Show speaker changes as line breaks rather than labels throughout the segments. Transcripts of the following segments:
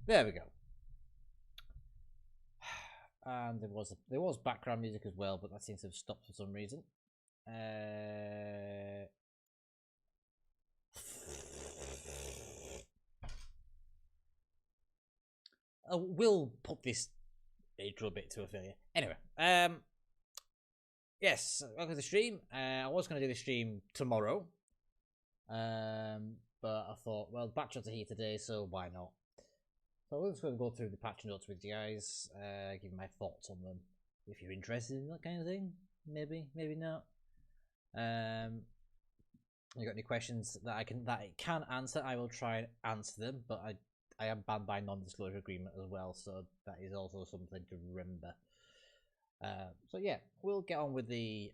There we go. And there was background music as well, but that seems to have stopped for some reason. I will put this intro bit to a failure. Anyway, yes, welcome to the stream. I was going to do the stream tomorrow, but I thought, well, Patchnotes are here today, so why not? So we're just going to go through the Patchnotes with you guys, give my thoughts on them. If you're interested in that kind of thing, maybe not. You got any questions that it can answer? I will try and answer them, but I am bound by non-disclosure agreement as well, so that is also something to remember. So yeah, we'll get on with the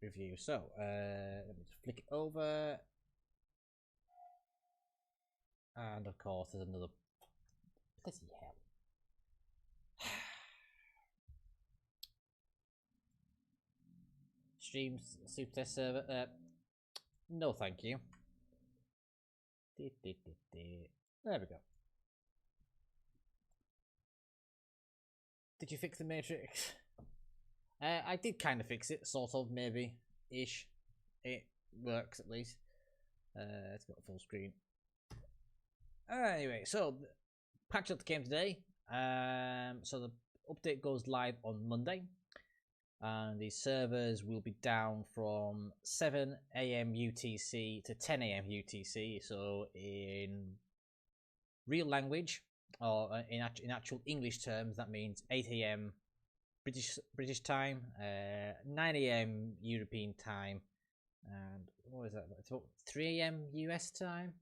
review. So let me just flick it over, and of course there's another. Bloody hell! Stream super test server. No, thank you. There we go. Did you fix the matrix? I did kind of fix it, sort of, maybe ish. It works at least. It's got full screen. Anyway, so Patchnotes came today. So the update goes live on Monday, and the servers will be down from 7 AM UTC to 10 AM UTC. So in real language, or in actual English terms, that means 8 AM British time, 9 AM European time, and what is that? It's about 3 AM US time.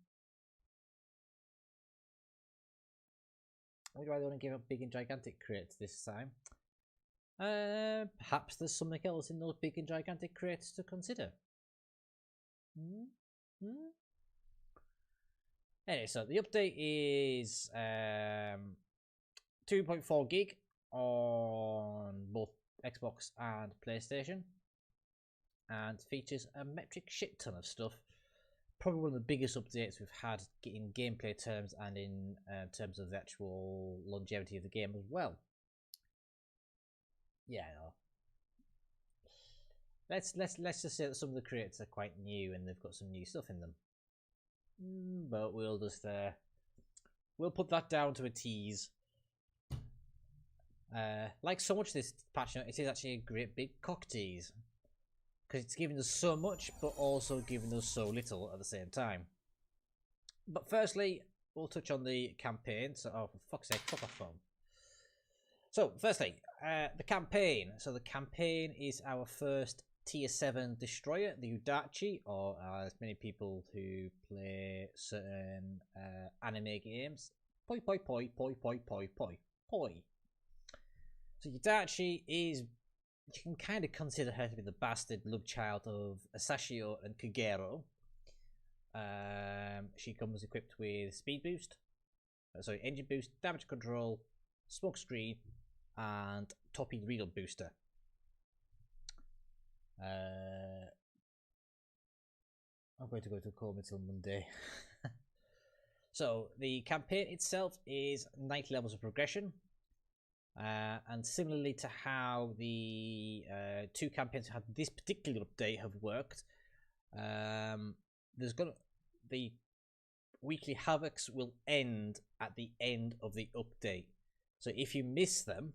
Why do I want to give up big and gigantic crates this time? Perhaps there's something else in those big and gigantic crates to consider. Anyway, so the update is 2.4 gig on both Xbox and PlayStation, and features a metric shit ton of stuff. Probably one of the biggest updates we've had in gameplay terms and in terms of the actual longevity of the game as well. Yeah, no. Let's just say that some of the crates are quite new and they've got some new stuff in them. But we'll just we'll put that down to a tease. Like so much this patch note, it is actually a great big cock tease, because it's giving us so much but also giving us so little at the same time. But firstly, we'll touch on the campaign. So, oh, for fuck's sake, fuck off phone. So firstly, the campaign. So the campaign is our first tier 7 destroyer, the Udachi, or as many people who play certain anime games, poi poi poi poi poi poi poi poi. So Udachi is, you can kind of consider her to be the bastard love child of Asashio and Kagero. She comes equipped with speed boost, engine boost, damage control, smoke screen, and torpedo booster. I'm going to go to call until Monday. So the campaign itself is 90 levels of progression, and similarly to how the two campaigns had this particular update have worked, the weekly havocs will end at the end of the update. So if you miss them,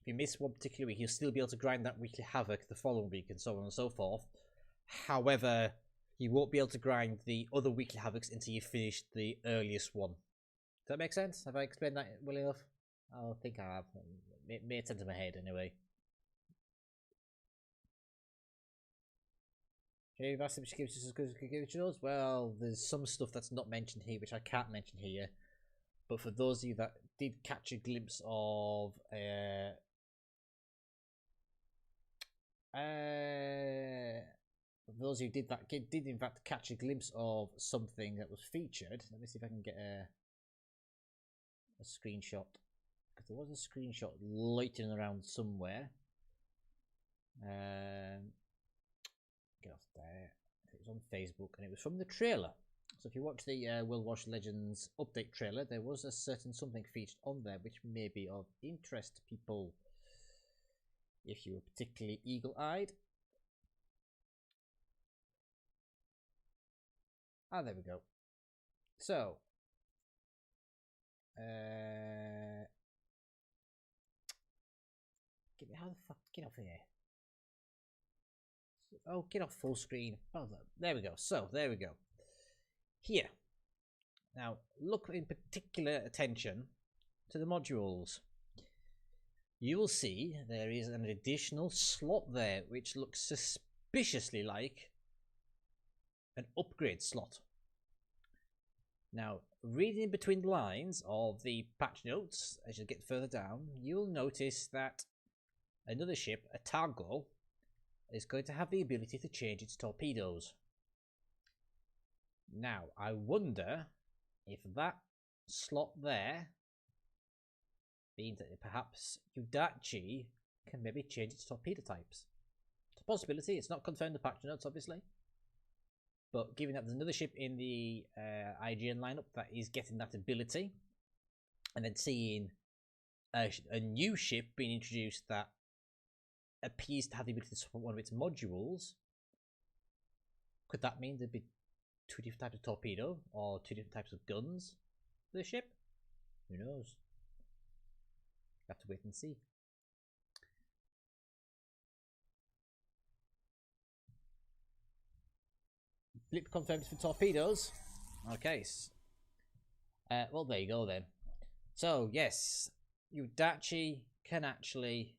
if you miss one particular week, you'll still be able to grind that weekly havoc the following week, and so on and so forth. However, you won't be able to grind the other weekly havocs until you finish the earliest one. Does that make sense? Have I explained that well enough? I think I have. It made sense in my head anyway. You've asked him to give us as good as well, there's some stuff that's not mentioned here, which I can't mention here. But for those of you that did catch a glimpse of for those who did in fact catch a glimpse of something that was featured, let me see if I can get a screenshot, because there was a screenshot loitering around somewhere. Get off there. It was on Facebook and it was from the trailer. So if you watch the World War Legends update trailer, there was a certain something featured on there which may be of interest to people if you're particularly eagle-eyed. Ah, there we go. So, how the fuck, get off here. Oh, get off full screen. Oh, there we go. So, there we go. Here. Now, look in particular attention to the modules. You will see there is an additional slot there, which looks suspiciously like an upgrade slot. Now, reading between the lines of the patch notes, as you get further down, you'll notice that another ship, a Targo, is going to have the ability to change its torpedoes. Now, I wonder if that slot there means that perhaps Udachi can maybe change its torpedo types. It's a possibility. It's not confirmed in the patch notes, obviously. But given that there's another ship in the IGN lineup that is getting that ability, and then seeing a new ship being introduced that appears to have the ability to support one of its modules, could that mean there'd be two different types of torpedo or two different types of guns for the ship? Who knows? Have to wait and see. Blip confirmed for torpedoes. Okay. Well, there you go then. So, yes, Udachi can actually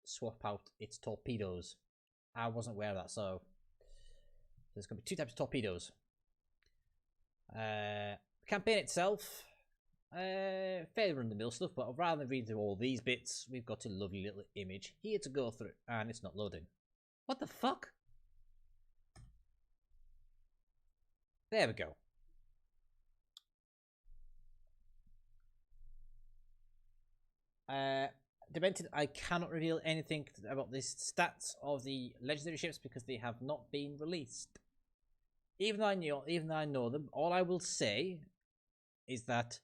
swap out its torpedoes. I wasn't aware of that, so there's going to be two types of torpedoes. The campaign itself, fairly run-of-the-mill stuff, but rather than read through all these bits, we've got a lovely little image here to go through, and it's not loading. What the fuck? There we go. Demented, I cannot reveal anything about the stats of the legendary ships because they have not been released. Even though I know them, all I will say is that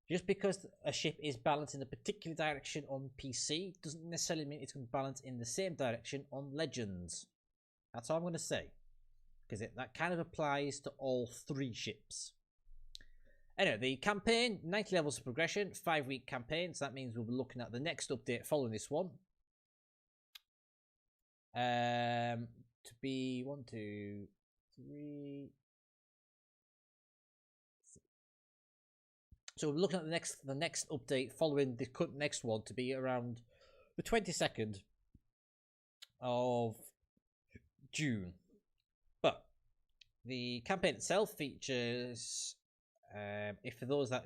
just because a ship is balanced in a particular direction on PC doesn't necessarily mean it's going to balance in the same direction on Legends. That's all I'm going to say. Because that kind of applies to all three ships. Anyway, the campaign, 90 levels of progression, 5-week campaign. So that means we'll be looking at the next update following this one. To be 1, 2, 3. So we're looking at the next update following the next one to be around the 22nd of June. But the campaign itself features, if for those that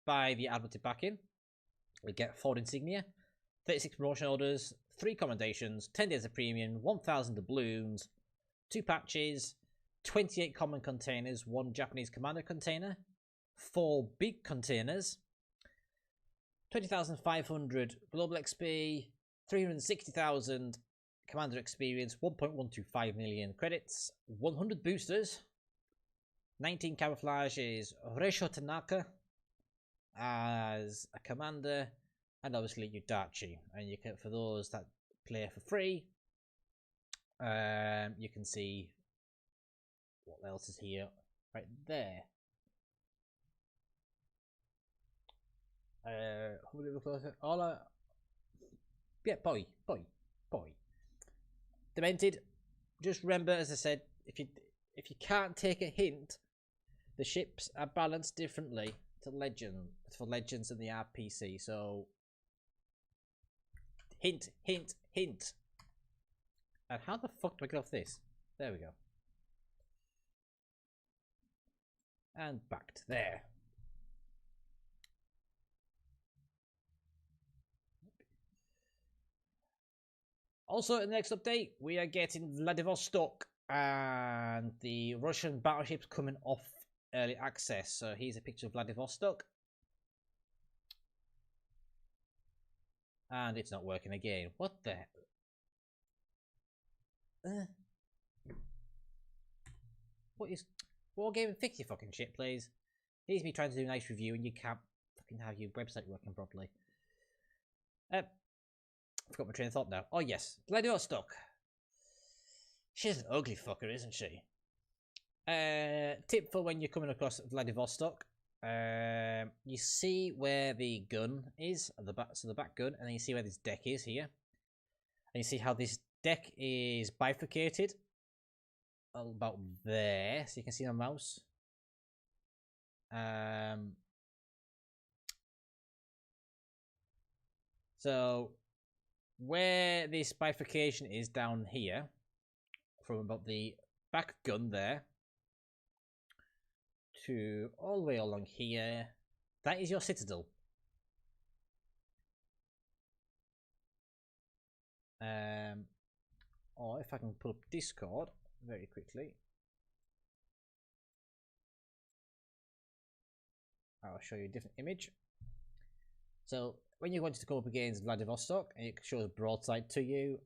buy the advert backing, we get 4 insignia, 36 promotion orders, 3 commendations, 10 days of premium, 1,000 doubloons, 2 patches, 28 common containers, 1 Japanese commander container, 4 big containers, 20,500 global XP, 360,000 commander experience, 1.125 million credits, 100 boosters, 19 camouflages, Reisho Tanaka as a commander, and obviously Udachi. And you can, for those that play for free, you can see what else is here right there. Yeah, boy. Demented. Just remember, as I said, if you can't take a hint, the ships are balanced differently to for Legends and the RPC. So, hint. And how the fuck do I get off this? There we go. And back to there. Also, in the next update, we are getting Vladivostok and the Russian battleships coming off early access. So here's a picture of Vladivostok. And it's not working again. What the hell? What is Wargaming? Fix your fucking shit, please. Here's me trying to do a nice review and you can't fucking have your website working properly. I forgot my train of thought now. Oh yes, Vladivostok. She's an ugly fucker, isn't she? Tip for when you're coming across Vladivostok. You see where the gun is at the back, so the back gun, and then you see where this deck is here. And you see how this deck is bifurcated. About there, so you can see my mouse. So where this bifurcation is down here, from about the back gun there to all the way along here, that is your citadel. Or if I can pull up Discord very quickly, I'll show you a different image. So when you're going to come up against Vladivostok, and it shows broadside to you,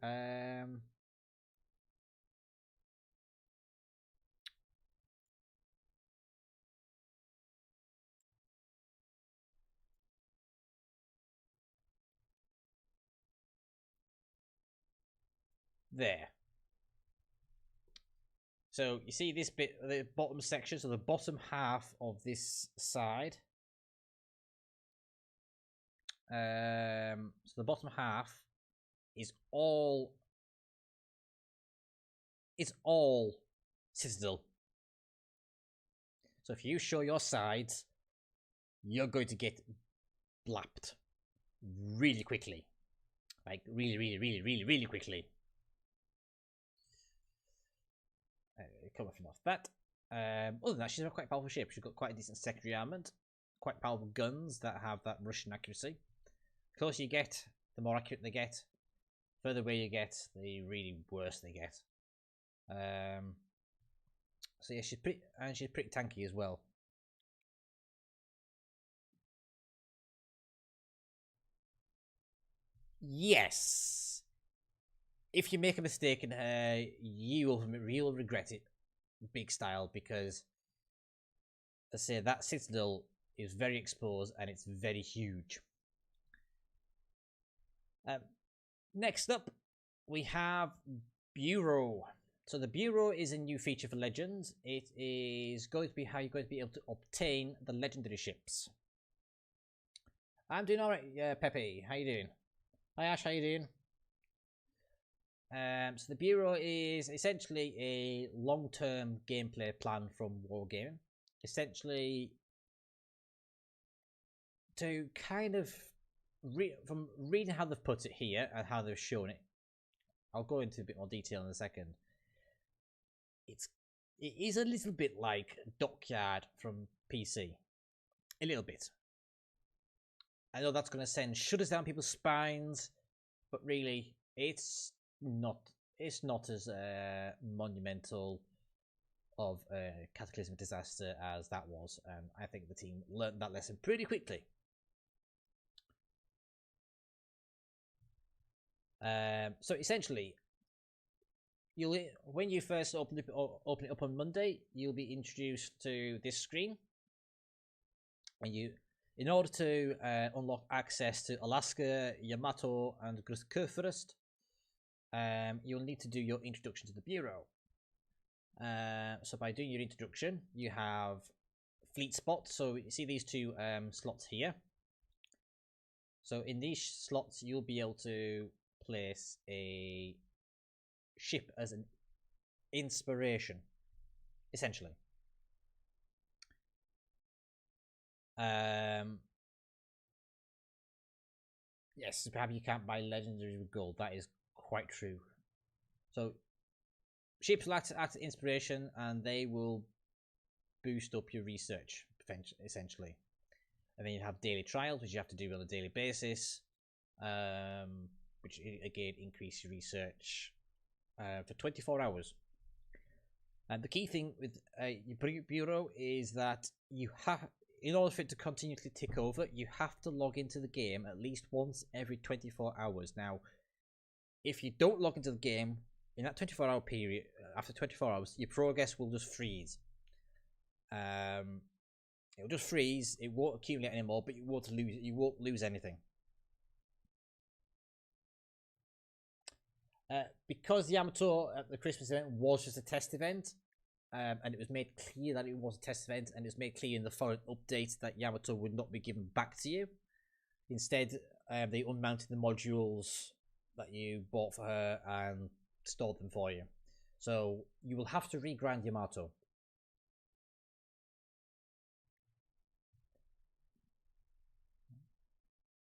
there. So you see this bit, the bottom section, so the bottom half of this side. So the bottom half is all, it's all citadel. So if you show your sides, you're going to get blapped really quickly. Like really quickly. Coming off that. Other than that, she's a quite powerful ship. She's got quite a decent secondary armament, quite powerful guns that have that Russian accuracy. The closer you get, the more accurate they get. The further away you get, the really worse they get. So yeah, she's pretty tanky as well. Yes. If you make a mistake in her, you will regret it, big style, because I say that citadel is very exposed and it's very huge. Next up, we have Bureau. So the Bureau is a new feature for Legends. It is going to be how you're going to be able to obtain the legendary ships. I'm doing alright, Pepe. How you doing? Hi Ash, how you doing? So the Bureau is essentially a long-term gameplay plan from Wargaming. Essentially, to kind of from reading how they've put it here and how they've shown it, I'll go into a bit more detail in a second. It is a little bit like Dockyard from PC, a little bit. I know that's going to send shudders down people's spines, but really, it's not as monumental of a cataclysmic disaster as that was, and I think the team learned that lesson pretty quickly. So essentially, when you first open it up on Monday, you'll be introduced to this screen, and in order to unlock access to Alaska, Yamato, and Kurfürst, you'll need to do your introduction to the Bureau. So by doing your introduction, you have fleet spots. So you see these two slots here. So in these slots, you'll be able to place a ship as an inspiration, essentially. Yes, perhaps you can't buy legendaries with gold. That is quite true. So ships will act as inspiration, and they will boost up your research, essentially. And then you have daily trials, which you have to do on a daily basis, which again increase your research for 24 hours. And the key thing with your Bureau is that you have, in order for it to continuously tick over, you have to log into the game at least once every 24 hours. Now, if you don't log into the game, in that 24-hour period, after 24 hours, your progress will just freeze. It will just freeze. It won't accumulate anymore, but you won't lose anything. Because Yamato at the Christmas event was just a test event, and it was made clear that it was a test event, and it was made clear in the foreign update that Yamato would not be given back to you. Instead, they unmounted the modules that you bought for her and stored them for you. So you will have to regrind Yamato.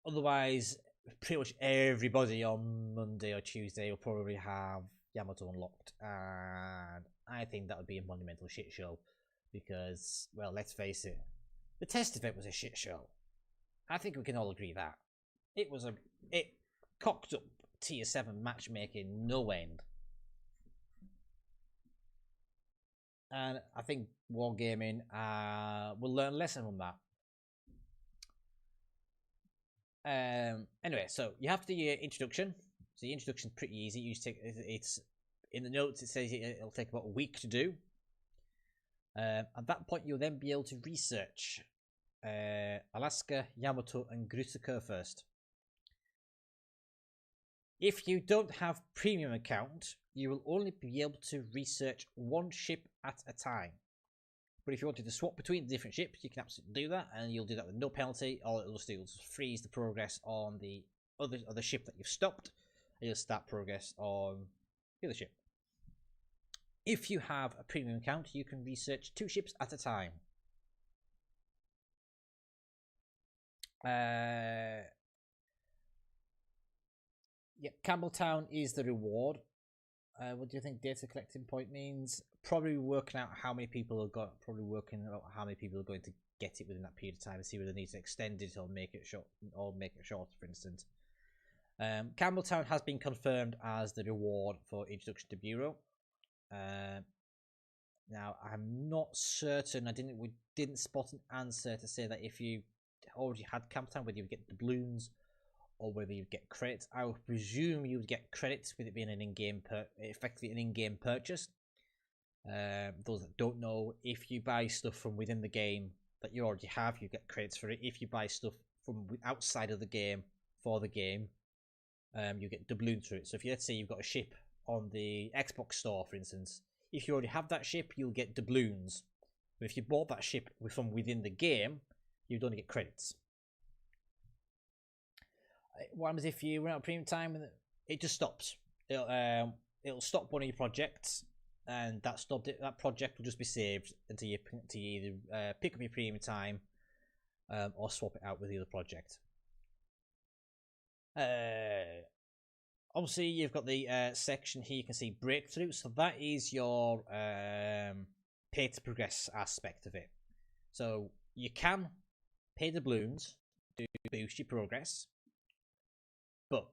Otherwise, pretty much everybody on Monday or Tuesday will probably have Yamato unlocked, and I think that would be a monumental shit show because, well, let's face it, the test event was a shit show. I think we can all agree that it cocked up tier 7 matchmaking no end, and I think Wargaming will learn a lesson from that. Anyway, so you have to do your introduction. So the introduction's pretty easy. It's in the notes. It says it'll take about a week to do. At that point, you'll then be able to research Alaska, Yamato, and Grutaka first. If you don't have premium account, you will only be able to research one ship at a time. But if you wanted to swap between the different ships, you can absolutely do that, and you'll do that with no penalty. All it'll just do is freeze the progress on the other ship that you've stopped, and you'll start progress on the other ship. If you have a premium account, you can research 2 ships at a time. Yeah, Campbelltown is the reward. What do you think data collecting point means? Probably working out how many people have got. Probably working out how many people are going to get it within that period of time and see whether they need to extend it or make it short, for instance. Campbelltown has been confirmed as the reward for introduction to Bureau. Now I'm not certain. We didn't spot an answer to say that if you already had Campbelltown, whether you would get doubloons or whether you get credits. I would presume you would get credits with it being an effectively an in-game purchase. Those that don't know, if you buy stuff from within the game that you already have, you get credits for it. If you buy stuff from outside of the game for the game, you get doubloons for it. So if let's say you've got a ship on the Xbox store, for instance, if you already have that ship, you'll get doubloons. But if you bought that ship from within the game, you'd only get credits. What happens if you run out of premium time and it just stops? It'll stop one of your projects, and that project will just be saved until you either pick up your premium time or swap it out with the other project. Obviously, you've got the section here. You can see breakthrough, so that is your pay to progress aspect of it. So you can pay the balloons to boost your progress. But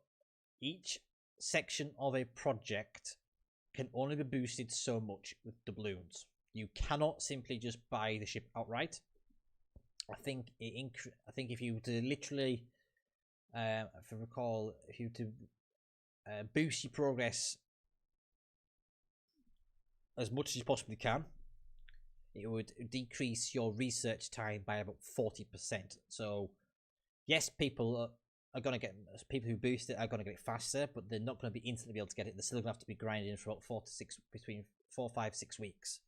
each section of a project can only be boosted so much with doubloons. You cannot simply just buy the ship outright. I think if you were to literally, if I recall, if you were to boost your progress as much as you possibly can, it would decrease your research time by about 40%. So, yes, people who boost it are going to get it faster, but they're not going to be instantly able to get it. They're still going to have to be grinding for about between 4, 5, 6 weeks.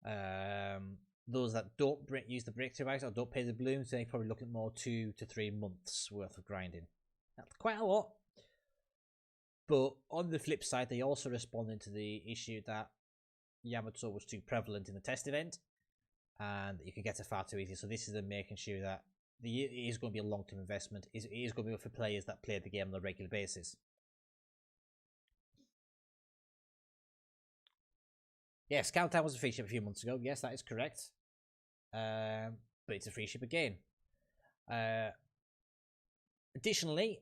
Those that don't use the breakthrough items or don't pay the balloons, they're probably looking at more 2 to 3 months worth of grinding. That's quite a lot. But on the flip side, they also responded to the issue that Yamato was too prevalent in the test event, and you can get it far too easy. So this is them making sure that it is going to be a long-term investment. It is going to be for players that play the game on a regular basis. Yes, Countdown was a free ship a few months ago. Yes, that is correct. But it's a free ship again. Additionally,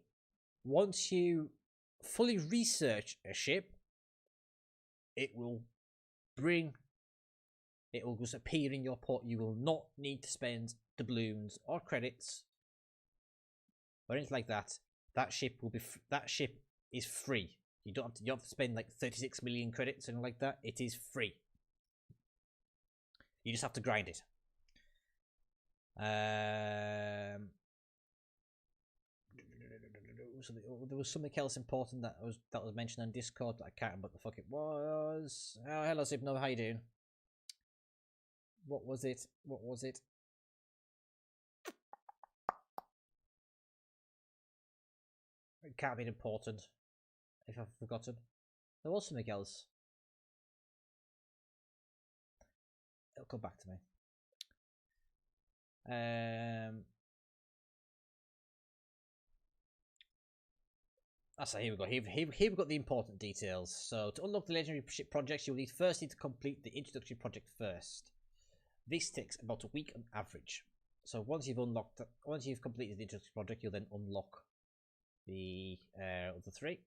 once you fully research a ship, it will just appear in your port. You will not need to spend doubloons or credits or anything like that. That ship is free. You don't have to spend like 36 million credits, something like that. It is free. You just have to grind it. So there was something else important that was mentioned on Discord, but I can't remember what the fuck it was. Oh, hello, Supernova, how you doing? What was it? What was it? It can't be important if I've forgotten. There was something else. It'll come back to me. So here we go. Here we've got the important details. So to unlock the legendary ship projects, you'll need to complete the introductory project first. This takes about a week on average. So once you've completed the introductory project, you'll then unlock the other three.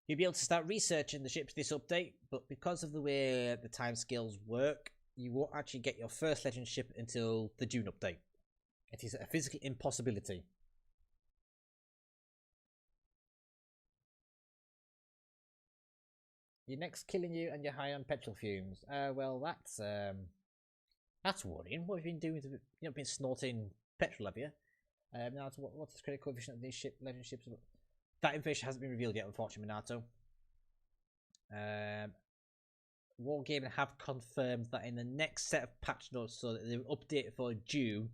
You'll be able to start researching the ships this update, but because of the way the timescales work, you won't actually get your first legend ship until the June update. It is a physical impossibility. Your next killing you and you're high on petrol fumes. Well, that's worrying. What have you been doing? You know, been snorting petrol, have you? Now, what's the credit coefficient of these legend ships? That information hasn't been revealed yet, unfortunately, Minato. Wargaming have confirmed that in the next set of patch notes, so that they will update for June,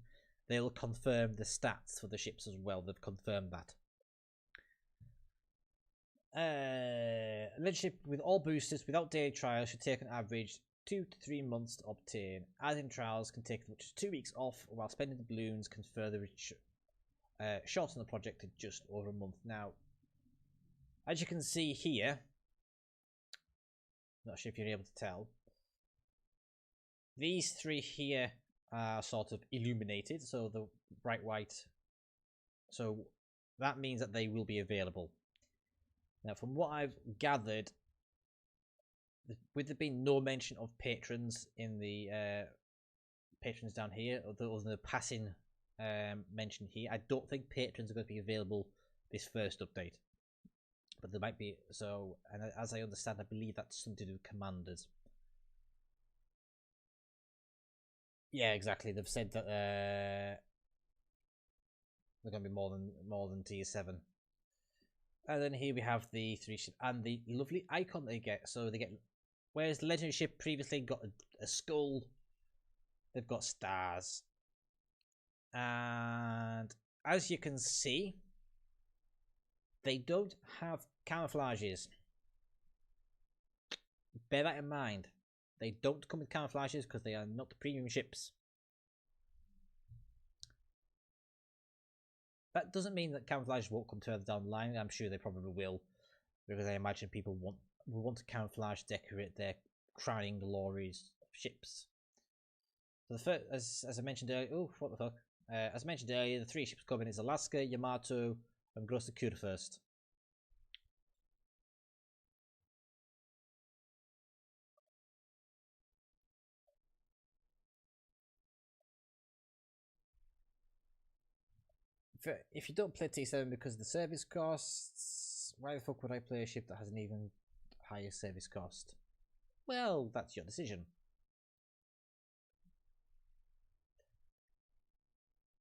they will confirm the stats for the ships as well. They've confirmed that. Legend ship with all boosters without daily trials should take an average 2 to 3 months to obtain. Adding trials can take as much as 2 weeks off, while spending the balloons can further shorten the project to just over a month. Now, as you can see here, not sure if you're able to tell, these three here are sort of illuminated, so the bright white. So that means that they will be available. Now, from what I've gathered, with there being no mention of patrons in the patrons down here, other than the passing mention here, I don't think patrons are going to be available this first update. But there might be, so, and as I understand, I believe that's something to do with commanders. Yeah, exactly. They've said that they're going to be more than tier 7. And then here we have the 3 ships and the lovely icon they get. So they get, whereas the legendary ship previously got a skull, they've got stars. And as you can see, they don't have camouflages. Bear that in mind. They don't come with camouflages because they are not the premium ships. That doesn't mean that camouflage won't come further down the line. I'm sure they probably will, because I imagine people will want to camouflage decorate their crowning glories of ships. So the first, as I mentioned earlier, oh what the fuck? As I mentioned earlier, the 3 ships coming is Alaska, Yamato, and Gross Sakura first. If you don't play T7 because of the service costs, why the fuck would I play a ship that has an even higher service cost? Well, that's your decision.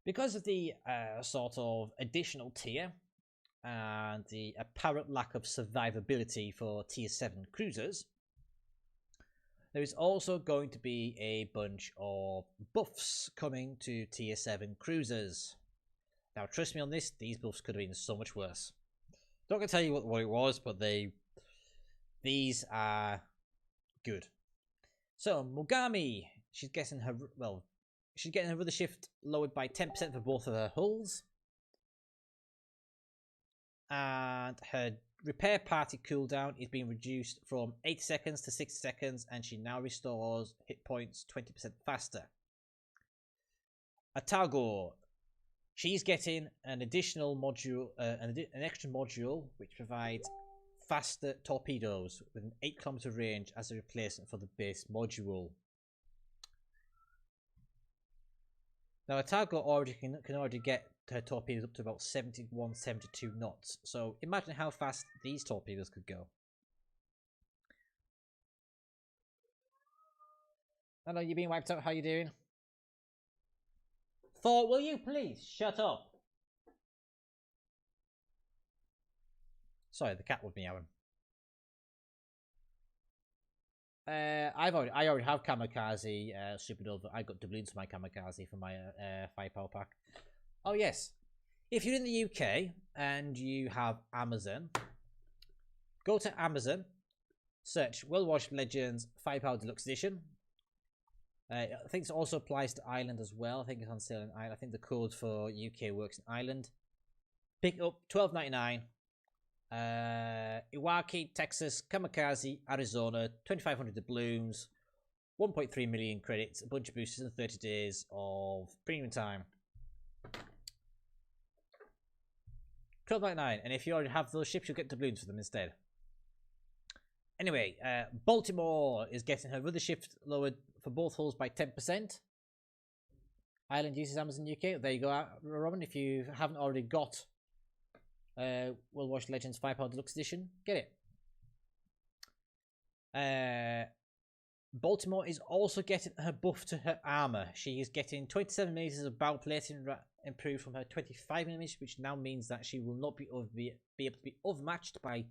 Because of the sort of additional tier and the apparent lack of survivability for tier 7 cruisers, there is also going to be a bunch of buffs coming to tier 7 cruisers. Now, trust me on this, these buffs could have been so much worse. Not going to tell you what it was, but these are good. So, Mogami, she's getting her rudder shift lowered by 10% for both of her hulls. And her repair party cooldown is being reduced from 8 seconds to 6 seconds, and she now restores hit points 20% faster. Atago, she's getting an additional module, an extra module, which provides faster torpedoes with an 8-kilometer range as a replacement for the base module. Now a Targo already can already get her torpedoes up to about 71, 72 knots. So imagine how fast these torpedoes could go. Hello, you being wiped out? How you doing? Thor, will you please shut up? Sorry, the cat would meowing. I already have Kamikaze Supernova. I got doubloons for my Kamikaze for my firepower pack. Oh yes, if you're in the UK and you have Amazon, go to Amazon, search World Warship Legends Firepower Deluxe Edition. I think it also applies to Ireland as well. I think it's on sale in Ireland. I think the code for UK works in Ireland. Pick up $12.99. Iwaki, Texas, Kamikaze, Arizona, 2,500 doubloons, 1.3 million credits, a bunch of boosters, and 30 days of premium time. $12.99, and if you already have those ships, you'll get doubloons for them instead. Anyway, Baltimore is getting her rudder shift lowered for both hulls by 10%. Ireland uses Amazon UK. There you go, Robin. If you haven't already got World Warship Legends Firepower Deluxe Edition, get it. Baltimore is also getting her buff to her armor. She is getting 27mm of bow plating improved from her 25mm, which now means that she will not be able to be overmatched by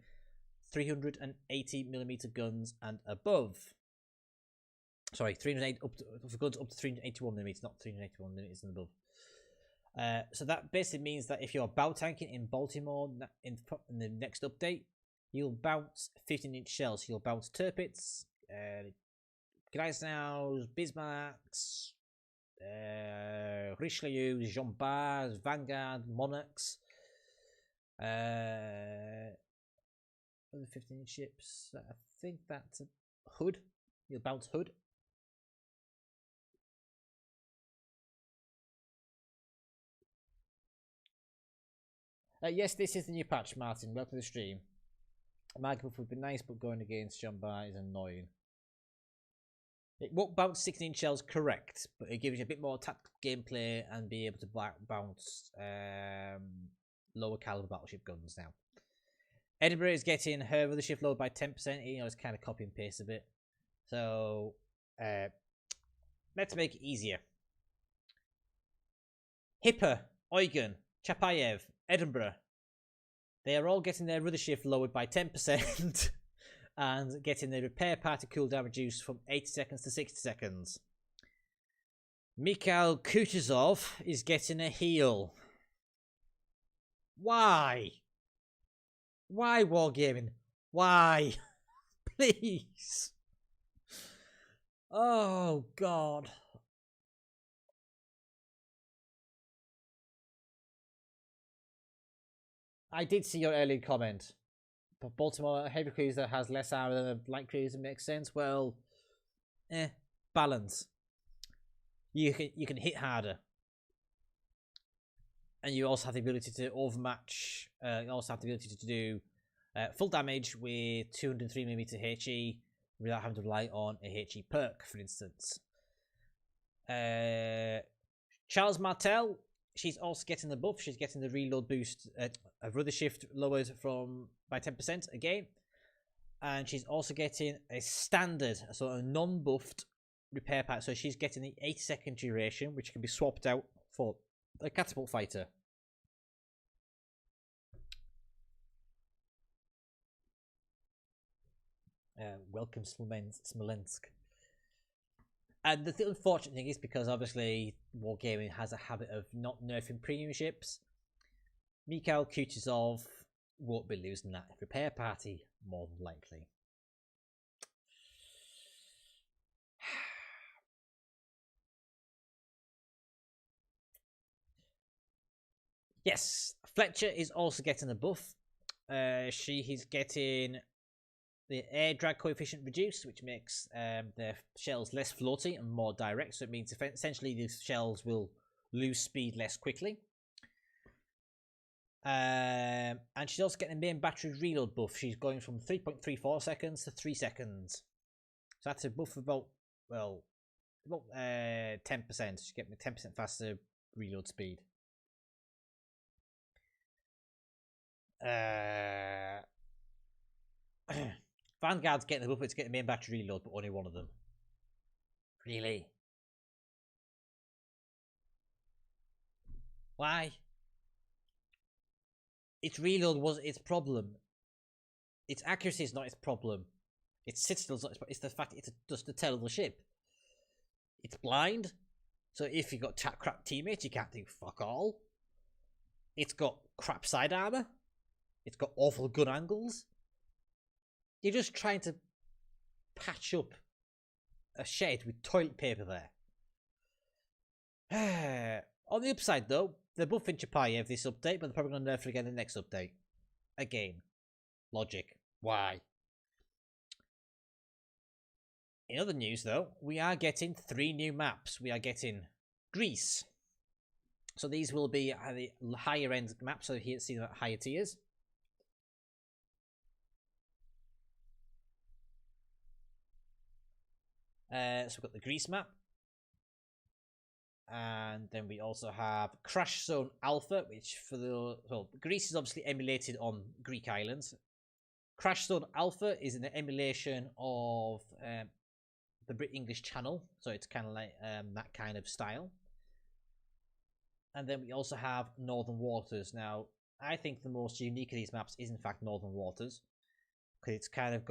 380mm guns and above. Sorry, 308 up to, for guns up to 381mm, not 381mm and above. So that basically means that if you're bow tanking in Baltimore in the next update, you'll bounce 15-inch shells. You'll bounce Tirpitz, Gneisenau's, Bismarcks, Richelieu's, Jean Bars, Vanguard, Monarchs, other 15-inch ships. I think that's a Hood. You'll bounce Hood. Yes, this is the new patch, Martin. Welcome to the stream. Mark would be nice, but going against Jumba is annoying. It won't bounce 16 shells, correct, but it gives you a bit more tactical gameplay and be able to bounce lower caliber battleship guns now. Edinburgh is getting her rudder shift load by 10%. You know, it's kind of copy and paste a bit. So let's make it easier. Hipper, Eugen, Chapayev, Edinburgh, they are all getting their rudder shift lowered by 10% and getting their repair party cooldown reduced from 80 seconds to 60 seconds. Mikhail Kutuzov is getting a heal. Why? Why, Wargaming? Why? Please. Oh, God. I did see your earlier comment. But Baltimore heavy cruiser has less armor than a light cruiser makes sense. Well, balance. You can hit harder, and you also have the ability to overmatch. You also have the ability to do full damage with 203mm HE without having to rely on a HE perk, for instance. Charles Martel. She's also getting the buff. She's getting the reload boost, a rudder shift lowered by 10% again, and she's also getting a standard, so a non-buffed repair pack. So she's getting the 80-second duration, which can be swapped out for a catapult fighter. Welcome, Smolensk. And the unfortunate thing is, because obviously Wargaming has a habit of not nerfing premium ships, Mikhail Kutuzov won't be losing that repair party, more than likely. Yes, Fletcher is also getting a buff. He's getting the air drag coefficient reduced, which makes their shells less floaty and more direct. So it means essentially these shells will lose speed less quickly. And she's also getting a main battery reload buff. She's going from 3.34 seconds to 3 seconds. So that's a buff of about, well, about 10%. You get me 10% faster reload speed. Vanguard's getting the buff, it's getting main battery reload, but only one of them. Really? Why? Its reload was its problem. Its accuracy is not its problem. Its citadel's not its problem. It's the fact it's just a terrible ship. It's blind. So if you've got crap teammates, you can't do fuck all. It's got crap side armor. It's got awful gun angles. You're just trying to patch up a shed with toilet paper there. On the upside, though, they're buffing Chapayev this update, but they're probably going to nerf it again in the next update. Again. Logic. Why? In other news, though, we are getting 3 new maps. We are getting Greece. So these will be the higher end maps, so here see the higher tiers. So we've got the Greece map. And then we also have Crash Zone Alpha, which for the... Well, Greece is obviously emulated on Greek islands. Crash Zone Alpha is an emulation of the Brit English Channel, so it's kind of like that kind of style. And then we also have Northern Waters. Now, I think the most unique of these maps is in fact Northern Waters, because it's kind of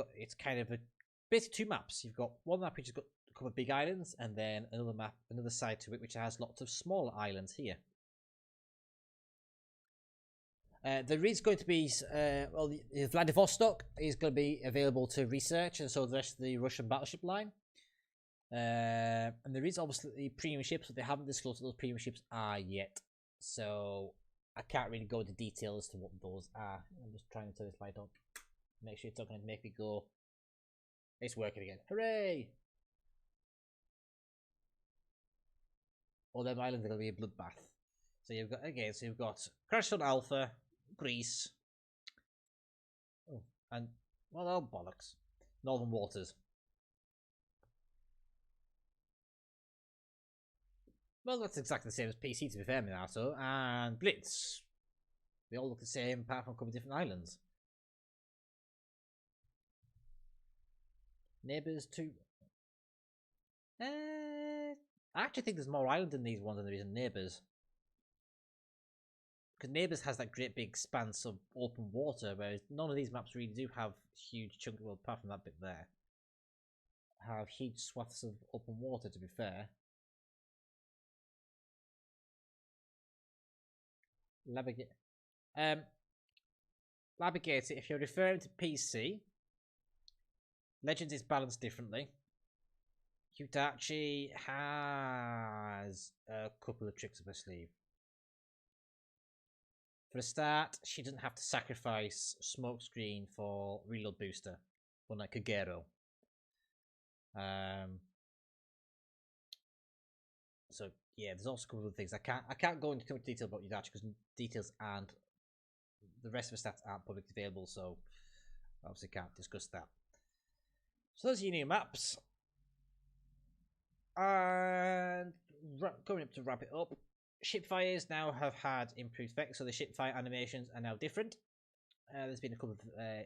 basically 2 maps. You've got one map which has got a couple of big islands, and then another map, another side to it, which has lots of smaller islands here. There is going to be, Vladivostok is going to be available to research, and so the rest of the Russian battleship line. And there is obviously premium ships, but they haven't disclosed what those premium ships are yet. So I can't really go into detail as to what those are. I'm just trying to turn this light on. Make sure it's not going to make me go. It's working again. Hooray! All them islands are going to be a bloodbath. So you've got Crash Zone Alpha, Greece. Oh, and, well, oh, bollocks. Northern Waters. Well, that's exactly the same as PC, to be fair, Minato. And Blitz. They all look the same, apart from a couple of different islands. Neighbours too. I actually think there's more islands in these ones than there is in Neighbours. Because Neighbours has that great big expanse of open water, whereas none of these maps really do have huge chunks, well, apart from that bit there, have huge swaths of open water, to be fair. Labigator, if you're referring to PC, Legends is balanced differently. Hitachi has a couple of tricks up her sleeve. For a start, she doesn't have to sacrifice Smokescreen for Reload Booster, unlike Kagero. So yeah, there's also a couple of things. I can't go into too much detail about Hitachi because details and the rest of the stats aren't publicly available, so I obviously can't discuss that. So those are your new maps. And coming up to wrap it up, ship fires now have had improved effects, so the ship fire animations are now different. There's been a couple of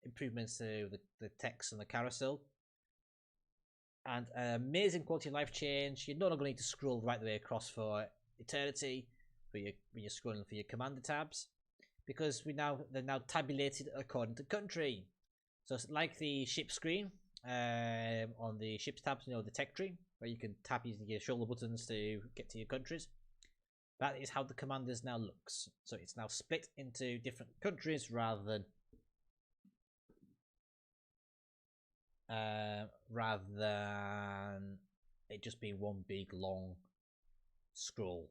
improvements to the text and the carousel. And an amazing quality of life change. You're no longer need to scroll right the way across for eternity when you're scrolling for your commander tabs, because they're now tabulated according to country. So it's like the ship screen on the ships tabs, the tech tree, where you can tap using your shoulder buttons to get to your countries. That is how the commanders now looks. So it's now split into different countries rather than it just being one big long scroll.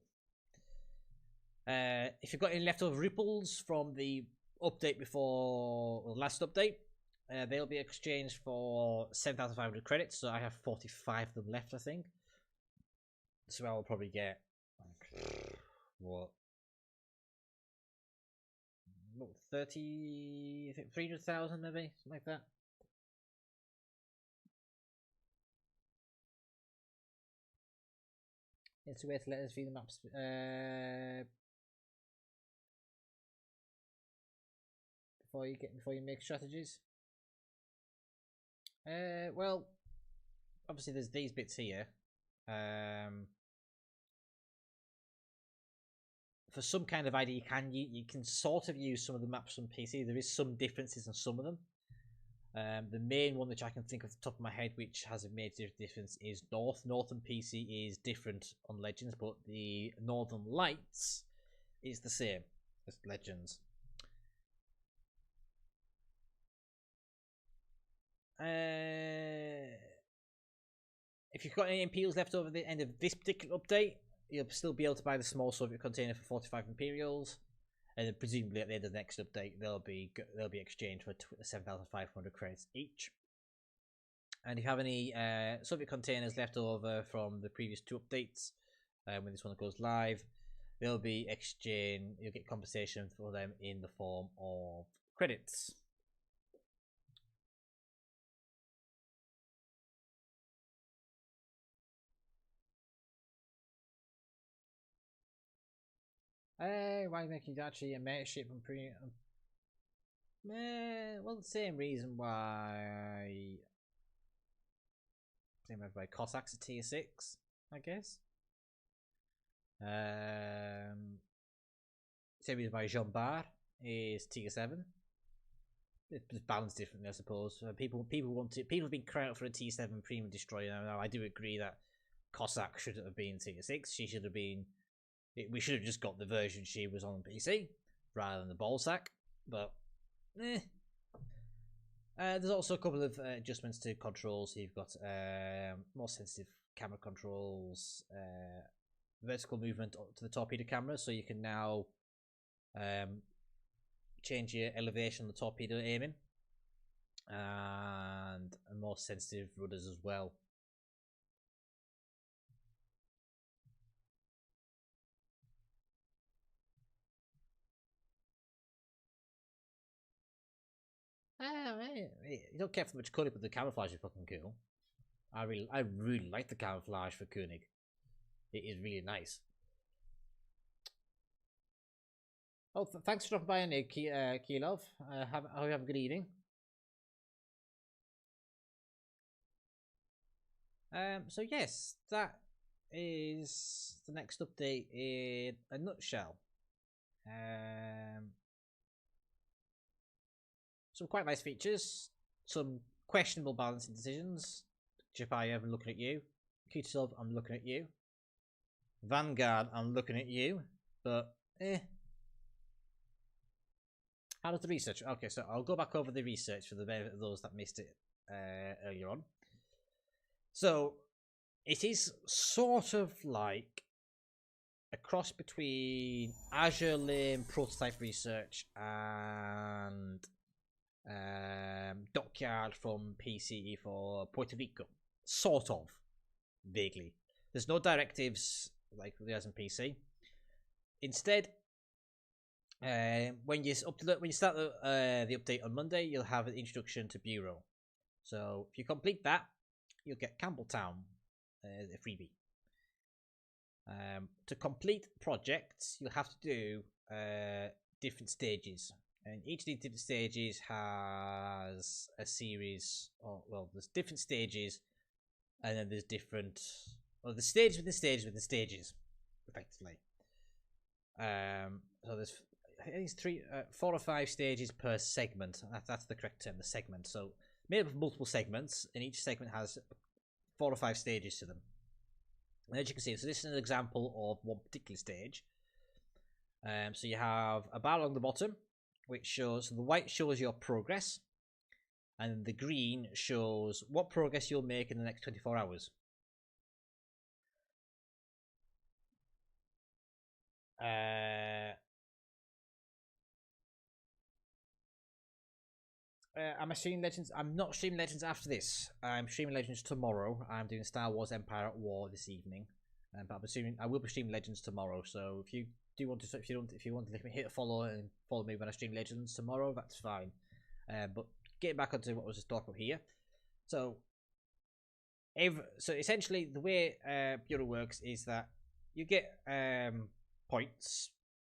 If you've got any leftover ripples from the update before the last update, they'll be exchanged for 7,500 credits. So I have 45 of them left, I think. So I'll probably get what 30, I think 300,000 maybe, something like that. It's a way to let us view the maps. Before you make strategies. Well, obviously there's these bits here. For some kind of idea, you can sort of use some of the maps on PC. There is some differences in some of them. The main one which I can think of off the top of my head, which has a major difference, is North. North on PC is different on Legends, but the Northern Lights is the same as Legends. If you've got any Imperials left over at the end of this particular update, you'll still be able to buy the small Soviet container for 45 Imperials, and then presumably at the end of the next update they'll be exchanged for 7,500 credits each. And if you have any Soviet containers left over from the previous 2 updates, when this one goes live, they'll be exchanged. You'll get compensation for them in the form of credits. Why make it actually a meta ship from pre? Well, the same reason why. Same reason why Cossacks are tier 6, I guess. Same reason why Jean Bar is tier 7. It's balanced differently, I suppose. People want it. People have been crying out for a tier 7 premium destroyer. Now, I do agree that Cossack shouldn't have been tier 6. She should have been. We should have just got the version she was on PC rather than the ballsack, but there's also a couple of adjustments to controls. So you've got more sensitive camera controls, vertical movement to the torpedo camera, so you can now change your elevation on the torpedo aiming, and more sensitive rudders as well. You don't care for much Koenig, but the camouflage is fucking cool. I really like the camouflage for Koenig. It is really nice. Oh, thanks for dropping by, Nick Keelov. Have a good evening. So yes, that is the next update in a nutshell. Some quite nice features, some questionable balancing decisions. Japai, I'm looking at you. Kutusov, I'm looking at you. Vanguard, I'm looking at you. But, How does the research? Okay, so I'll go back over the research for the benefit of those that missed it earlier on. So, it is sort of like a cross between Azure Lane prototype research and Dockyard from PCE for Puerto Rico, sort of, vaguely. There's no directives like there is in PC. Instead, when you start the update on Monday, you'll have an introduction to Bureau. So if you complete that, you'll get Campbelltown, a freebie. To complete projects, you'll have to do different stages. And each of these different stages has a series, there's different stages, and then there's different, the stage within stages within stages, effectively. So there's, I think it's 4 or 5 stages per segment. That's the correct term, the segment. So made up of multiple segments, and each segment has 4 or 5 stages to them. And as you can see, so this is an example of one particular stage. So you have a bar along the bottom, which shows, the white shows your progress, and the green shows what progress you'll make in the next 24 hours. I'm streaming Legends. I'm not streaming Legends after this. I'm streaming Legends tomorrow. I'm doing Star Wars Empire at War this evening, but I'm assuming I will be streaming Legends tomorrow. So if you do want to, if you want to hit a follow and follow me when I stream Legends tomorrow, that's fine. But getting back onto what I was just talking about here. So essentially, the way Bureau works is that you get points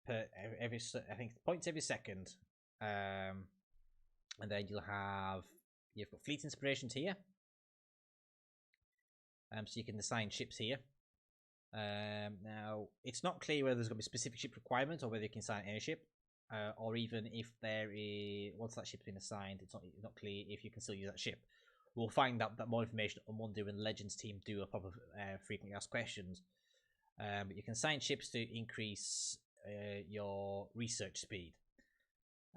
per every I think points every second, and then you've got fleet inspirations here. So you can assign ships here. Now it's not clear whether there's going to be specific ship requirements or whether you can assign any ship, or even if there is once that ship's been assigned, it's not clear if you can still use that ship. We'll find out that more information on Monday when the Legends team do a proper frequently asked questions. But you can assign ships to increase your research speed.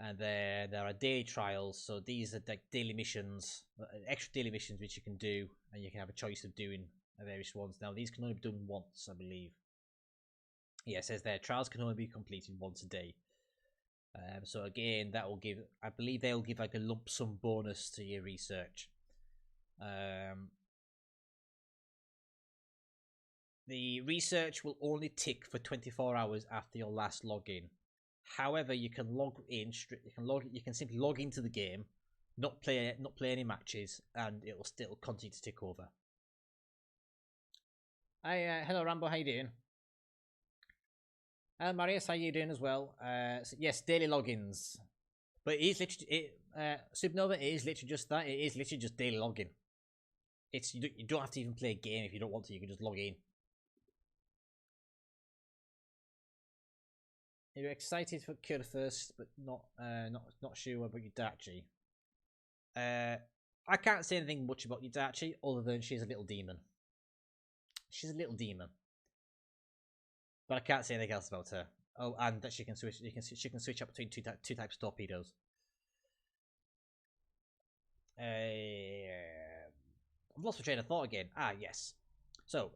And there are daily trials, so these are like daily missions, extra daily missions which you can do, and you can have a choice of doing various ones. Now these can only be done once, I believe. Yeah, it says there, trials can only be completed once a day. So again, that will give, I believe they'll give like a lump sum bonus to your research. The research will only tick for 24 hours after your last login. However, you can log in. You can simply log into the game, not play any matches, and it will still continue to tick over. Hi, hello Rambo, how you doing? Hello Marius, how you doing as well? So yes, daily logins, but it is literally Supernova. It is literally just that. It is literally just daily login. It's you don't have to even play a game if you don't want to. You can just log in. You're excited for Cure first, but not sure about Yudachi. I can't say anything much about Yudachi other than she's a little demon. She's a little demon, but I can't say anything else about her. Oh, and that she can switch. She can switch up between two types of torpedoes. I've lost my train of thought again. Ah, yes. So,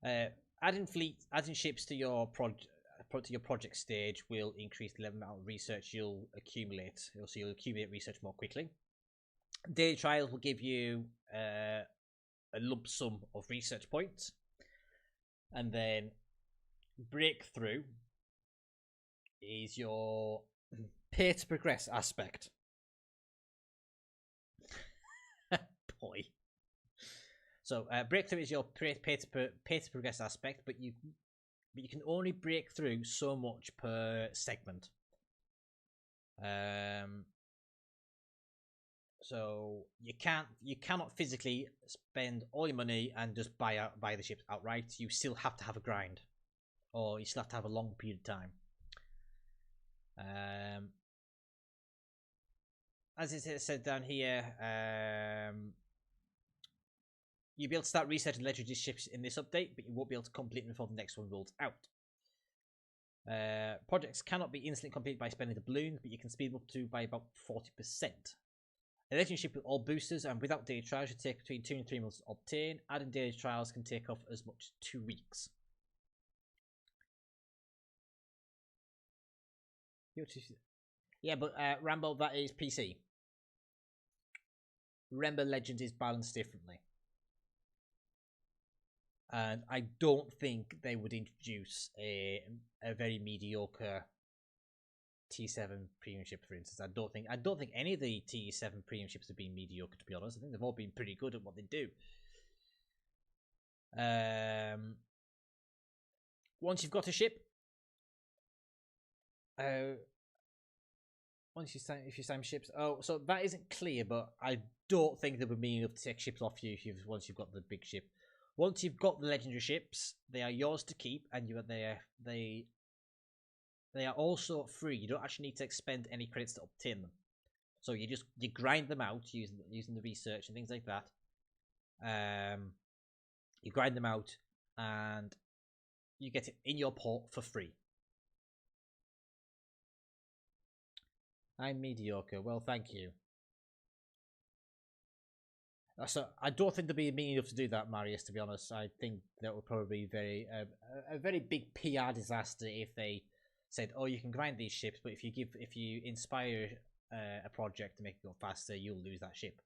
adding ships to your project stage will increase the level amount of research you'll accumulate. So you'll accumulate research more quickly. Daily trials will give you a lump sum of research points, and then breakthrough is your pay to progress aspect. Boy. So breakthrough is your pay to progress aspect, but you can only break through so much per segment. So you cannot physically spend all your money and just buy the ships outright. You still have to have a grind, or you still have to have a long period of time. As it said down here, you'll be able to start researching legendary ships in this update, but you won't be able to complete them before the next one rolls out. Projects cannot be instantly completed by spending the balloons, but you can speed them up to by about 40%. A legendary ship with all boosters and without daily trials should take between 2 and 3 months to obtain. Adding daily trials can take off as much as 2 weeks. Yeah, but Rambo, that is PC. Remember, Legends is balanced differently. And I don't think they would introduce a very mediocre T7 premium ship, for instance. I don't think any of the T7 premium ships have been mediocre, to be honest. I think they've all been pretty good at what they do. Once you've got a ship, if you sign ships, so that isn't clear, but I don't think they would be enough to take ships off you once you've got the big ship. Once you've got the legendary ships, they are yours to keep, and they are also free. You don't actually need to expend any credits to obtain them. So you grind them out using the research and things like that. You grind them out, and you get it in your port for free. I'm mediocre. Well, thank you. So I don't think they'll be mean enough to do that, Marius. To be honest, I think that would probably be a very big PR disaster if they said, "Oh, you can grind these ships, but if you inspire a project to make it go faster, you'll lose that ship."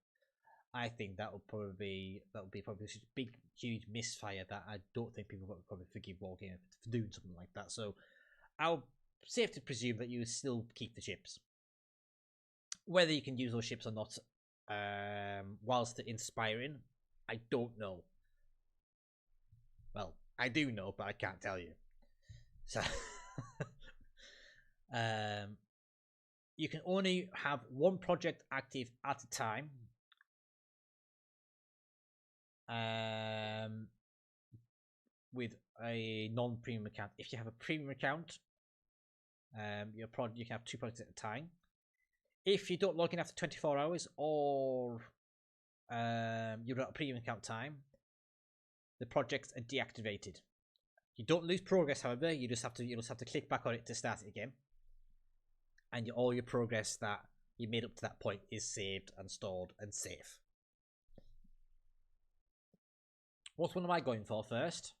I think that would probably be a big, huge misfire that I don't think people would probably forgive Wargaming for doing something like that. So I'll safe to presume that you still keep the ships. Whether you can use those ships or not, whilst they're inspiring, I don't know. Well, I do know, but I can't tell you. So, you can only have one project active at a time. With a non-premium account. If you have a premium account, you can have 2 projects at a time. If you don't log in after 24 hours or you're at a premium account time, the projects are deactivated. You don't lose progress, however. You just have to click back on it to start it again, and all your progress that you made up to that point is saved and stored and safe. What one am I going for first?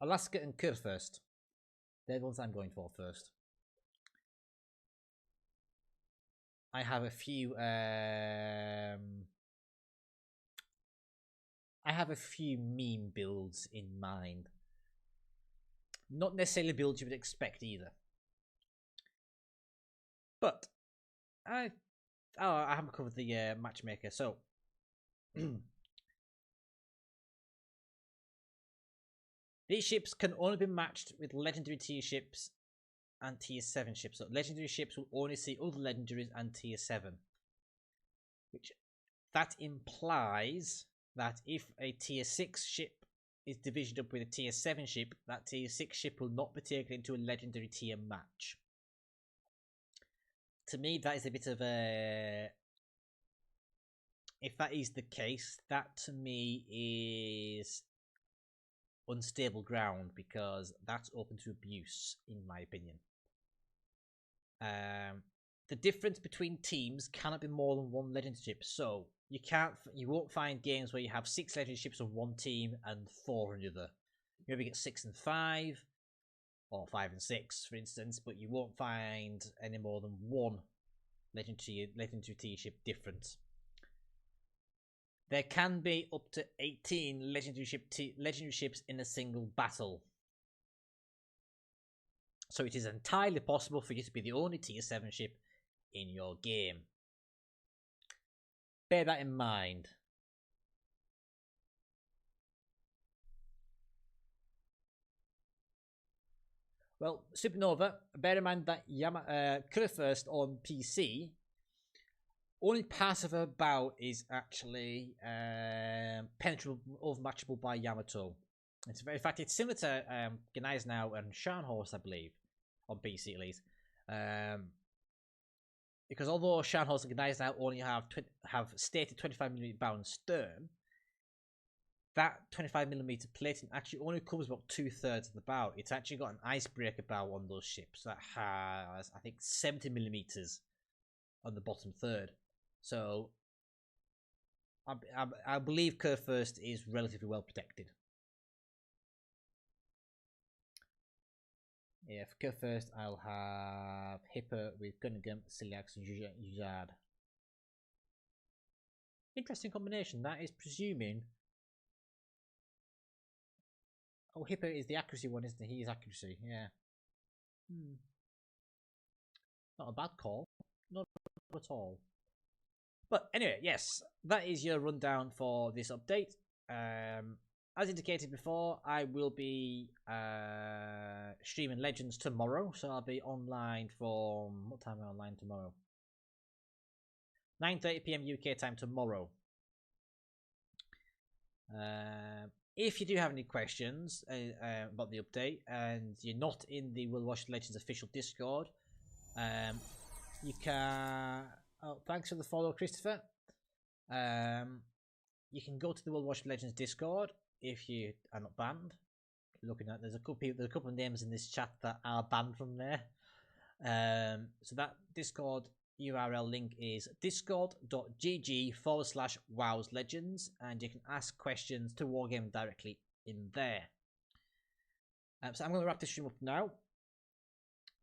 Alaska and Kur first. They're the ones I'm going for first. I have a few meme builds in mind. Not necessarily builds you would expect either. But I haven't covered the matchmaker, so these ships can only be matched with legendary tier ships and tier 7 ships. So legendary ships will only see other legendaries and tier 7. That implies that if a tier 6 ship is divisioned up with a tier 7 ship, that tier 6 ship will not be taken into a legendary tier match. To me, that is a bit of a... If that is the case, that to me is unstable ground, because that's open to abuse, in my opinion. The difference between teams cannot be more than 1 legendary ship, so you won't find games where you have 6 legendary ships on one team and 4 on the other. You maybe get 6 and 5, or 5 and 6, for instance, but you won't find any more than 1 legendary tier ship difference. There can be up to 18 legendary ships in a single battle. So it is entirely possible for you to be the only tier 7 ship in your game. Bear that in mind. Well, Supernova, bear in mind that Killer First on PC, only part of her bow is actually penetrable, overmatchable by Yamato. In fact, it's similar to Ganai's now and Scharnhorst, I believe, on PC at least. Because although Scharnhorst and Ganai's now only have stated 25mm bow and stern, that 25mm plating actually only covers about 2/3 of the bow. It's actually got an icebreaker bow on those ships that has, I think, 70mm on the bottom third. So I believe Kerr First is relatively well protected. Yeah, for Kerr First, I'll have Hipper with Gunnigan, Ciliax, and Juzard. Interesting combination. That is presuming. Oh, Hipper is the accuracy one, isn't he? He is accuracy, yeah. Not a bad call. Not at all. But anyway, yes, that is your rundown for this update. As indicated before, I will be streaming Legends tomorrow, so I'll be online from... What time am I online tomorrow? 9:30 PM UK time tomorrow. If you do have any questions about the update and you're not in the World Watch Legends official Discord, you can... Oh, thanks for the follow, Christopher. You can go to the World Watch Legends Discord if you are not banned. Looking at, there's a couple of names in this chat that are banned from there. So that Discord URL link is discord.gg/WoWs Legends, and you can ask questions to Wargame directly in there. So I'm going to wrap this stream up now.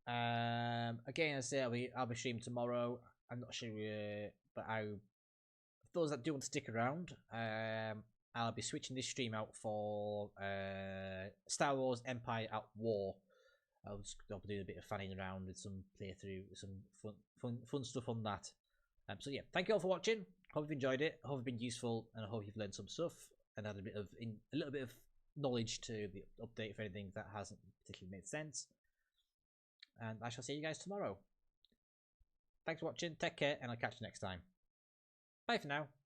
Again, as I say, I'll be streaming tomorrow. I'm not sure, but for those that do want to stick around, I'll be switching this stream out for Star Wars Empire at War. I'll be doing a bit of fanning around with some playthrough, some fun stuff on that. So yeah, thank you all for watching. Hope you've enjoyed it. Hope it's been useful, and I hope you've learned some stuff and had a little bit of knowledge to the update for anything that hasn't particularly made sense. And I shall see you guys tomorrow. Thanks for watching. Take care, and I'll catch you next time. Bye for now.